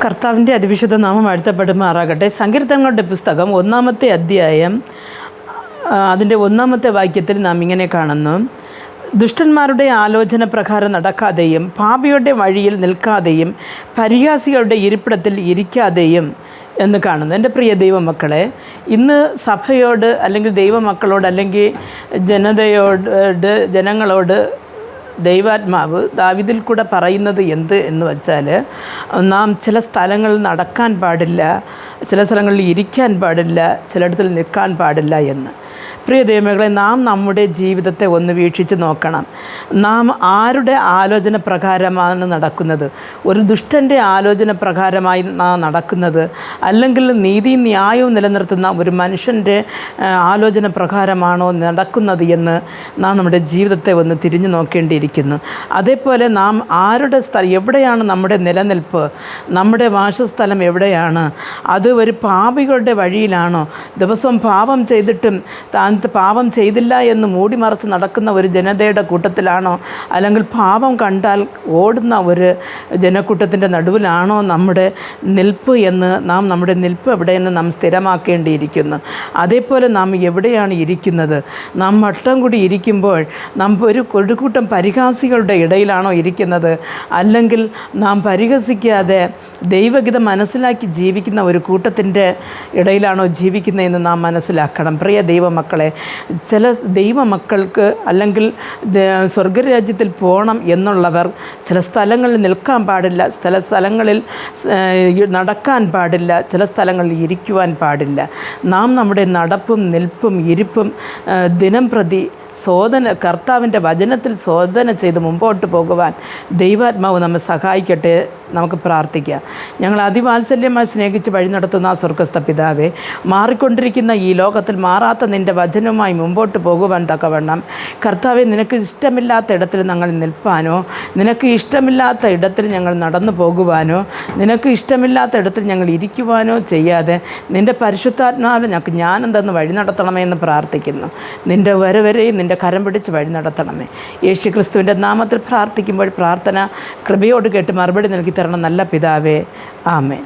കർത്താവിൻ്റെ അതിവിശുദ്ധ നാമം വാഴ്ത്തപ്പെടുമാറാകട്ടെ. സങ്കീർത്തനങ്ങളുടെ പുസ്തകം 1-ാമത്തെ അധ്യായം അതിൻ്റെ 1-ാമത്തെ വാക്യത്തിൽ നാം ഇങ്ങനെ കാണുന്നു: ദുഷ്ടന്മാരുടെ ആലോചന പ്രകാരം നടക്കാതെയും പാപിയുടെ വഴിയിൽ നിൽക്കാതെയും പരിഹാസികളുടെ ഇരിപ്പിടത്തിൽ ഇരിക്കാതെയും എന്ന് കാണുന്നു. എൻ്റെ പ്രിയ ദൈവമക്കളെ, ഇന്ന് സഭയോട് അല്ലെങ്കിൽ ദൈവമക്കളോട് അല്ലെങ്കിൽ ജനങ്ങളോട് ദൈവാത്മാവ് ദാവീദിൽ കൂടെ പറയുന്നത് എന്ത് എന്ന് വച്ചാൽ, നാം ചില സ്ഥലങ്ങളിൽ നടക്കാൻ പാടില്ല, ചില സ്ഥലങ്ങളിൽ ഇരിക്കാൻ പാടില്ല, ചിലയിടത്തിൽ നിൽക്കാൻ പാടില്ല എന്ന്. പ്രിയ ദൈവമക്കളെ, നാം നമ്മുടെ ജീവിതത്തെ ഒന്ന് വീക്ഷിച്ച് നോക്കണം. നാം ആരുടെ ആലോചന പ്രകാരമാണ് നടക്കുന്നത്? ഒരു ദുഷ്ടൻ്റെ ആലോചന പ്രകാരമായി നാം നടക്കുന്നത്, അല്ലെങ്കിൽ നീതി ന്യായവും നിലനിർത്തുന്ന ഒരു മനുഷ്യൻ്റെ ആലോചന പ്രകാരമാണോ നടക്കുന്നത് എന്ന് നാം നമ്മുടെ ജീവിതത്തെ ഒന്ന് തിരിഞ്ഞു നോക്കേണ്ടിയിരിക്കുന്നു. അതേപോലെ നാം ആരുടെ എവിടെയാണ് നമ്മുടെ നിലനിൽപ്പ്, നമ്മുടെ വാസസ്ഥലം എവിടെയാണ്? അത് ഒരു പാപികളുടെ വഴിയിലാണോ? ദിവസവും പാപം ചെയ്തിട്ടും താൻ പാപം ചെയ്തില്ല എന്ന് മൂടിമറച്ച് നടക്കുന്ന ഒരു ജനതയുടെ കൂട്ടത്തിലാണോ? അല്ലെങ്കിൽ പാപം കണ്ടാൽ ഓടുന്ന ഒരു ജനക്കൂട്ടത്തിൻ്റെ നടുവിലാണോ നമ്മുടെ നിൽപ്പ് എന്ന് നാം നമ്മുടെ നിൽപ്പ് എവിടെയെന്ന് നാം സ്ഥിരമാക്കേണ്ടിയിരിക്കുന്നു. അതേപോലെ നാം എവിടെയാണ് ഇരിക്കുന്നത്? നാം വട്ടം കൂടി ഇരിക്കുമ്പോൾ നാം ഒരു കൂട്ടം പരിഹാസികളുടെ ഇടയിലാണോ ഇരിക്കുന്നത്? അല്ലെങ്കിൽ നാം പരിഹസിക്കാതെ ദൈവഗീതം മനസ്സിലാക്കി ജീവിക്കുന്ന ഒരു കൂട്ടത്തിൻ്റെ ഇടയിലാണോ ജീവിക്കുന്നതെന്ന് നാം മനസ്സിലാക്കണം. പ്രിയ ദൈവമക്കളെ, ചില ദൈവമക്കൾക്ക് അല്ലെങ്കിൽ സ്വർഗരാജ്യത്തിൽ പോകണം എന്നുള്ളവർ ചില സ്ഥലങ്ങളിൽ നിൽക്കാൻ പാടില്ല, ചില സ്ഥലങ്ങളിൽ നടക്കാൻ പാടില്ല, ചില സ്ഥലങ്ങളിൽ ഇരിക്കുവാൻ പാടില്ല. നാം നമ്മുടെ നടപ്പും നിൽപ്പും ഇരിപ്പും ദിനം പ്രതി കർത്താവിൻ്റെ വചനത്തിൽ ശോധന ചെയ്ത് മുമ്പോട്ട് പോകുവാൻ ദൈവാത്മാവ് നമ്മെ സഹായിക്കട്ടെ. നമുക്ക് പ്രാർത്ഥിക്കാം. ഞങ്ങൾ അതിവാത്സല്യമായി സ്നേഹിച്ച് വഴി നടത്തുന്ന സ്വർഗ്ഗസ്ഥ പിതാവേ, മാറിക്കൊണ്ടിരിക്കുന്ന ഈ ലോകത്തിൽ മാറാത്ത നിൻ്റെ വചനവുമായി മുമ്പോട്ട് പോകുവാൻ തക്കവണ്ണം കർത്താവെ, നിനക്ക് ഇഷ്ടമില്ലാത്ത ഇടത്തിൽ ഞങ്ങൾ നിൽപ്പാനോ, നിനക്ക് ഇഷ്ടമില്ലാത്ത ഇടത്തിൽ ഞങ്ങൾ നടന്നു പോകുവാനോ, നിനക്ക് ഇഷ്ടമില്ലാത്ത ഇടത്തിൽ ഞങ്ങൾ ഇരിക്കുവാനോ ചെയ്യാതെ നിൻ്റെ പരിശുദ്ധാത്മാവിൽ ഞങ്ങൾക്ക് ജ്ഞാനം തന്ന് വഴി നടത്തണമേ എന്ന് പ്രാർത്ഥിക്കുന്നു. നിൻ്റെ വരെയും നിൻ്റെ കരം പിടിച്ച് വഴി നടത്തണമേ. യേശു ക്രിസ്തുവിൻ്റെ നാമത്തിൽ പ്രാർത്ഥിക്കുമ്പോൾ പ്രാർത്ഥന കൃപയോട് കേട്ട് മറുപടി നൽകി തരണം നല്ല പിതാവേ. ആമേൻ.